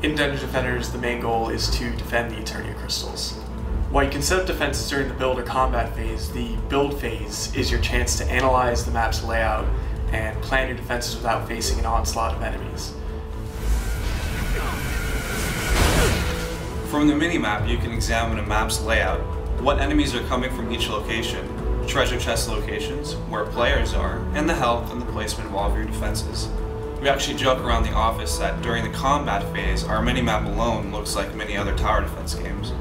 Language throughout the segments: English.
In Dungeon Defenders, the main goal is to defend the Eternia crystals. While you can set up defenses during the build or combat phase, the build phase is your chance to analyze the map's layout and plan your defenses without facing an onslaught of enemies. From the minimap, you can examine a map's layout, what enemies are coming from each location, treasure chest locations, where players are, and the health and the placement of all of your defenses. We actually joke around the office that during the combat phase, our minimap alone looks like many other tower defense games.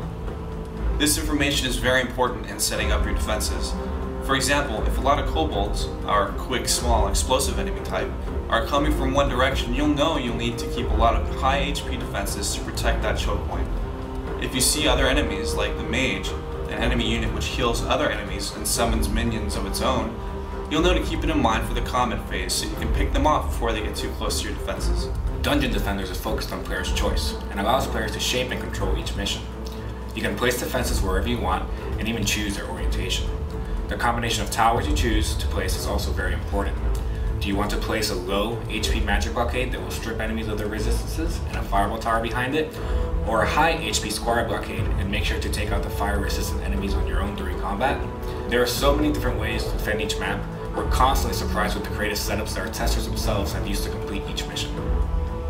This information is very important in setting up your defenses. For example, if a lot of kobolds, our quick, small, explosive enemy type, are coming from one direction, you'll know you'll need to keep a lot of high HP defenses to protect that choke point. If you see other enemies, like the mage, an enemy unit which heals other enemies and summons minions of its own, you'll know to keep it in mind for the combat phase so you can pick them off before they get too close to your defenses. Dungeon Defenders is focused on players' choice and allows players to shape and control each mission. You can place defenses wherever you want and even choose their orientation. The combination of towers you choose to place is also very important. Do you want to place a low HP magic blockade that will strip enemies of their resistances and a fireball tower behind it? Or a high HP squire blockade and make sure to take out the fire resistant enemies on your own during combat? There are so many different ways to defend each map. We're constantly surprised with the creative setups that our testers themselves have used to complete each mission.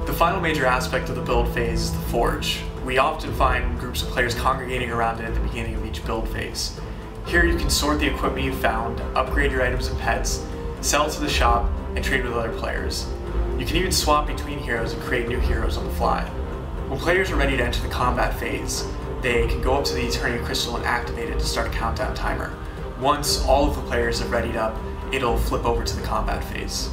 The final major aspect of the build phase is the forge. We often find groups of players congregating around it at the beginning of each build phase. Here you can sort the equipment you found, upgrade your items and pets, sell to the shop, and trade with other players. You can even swap between heroes and create new heroes on the fly. When players are ready to enter the combat phase, they can go up to the Eternia crystal and activate it to start a countdown timer. Once all of the players have readied up, it'll flip over to the combat phase.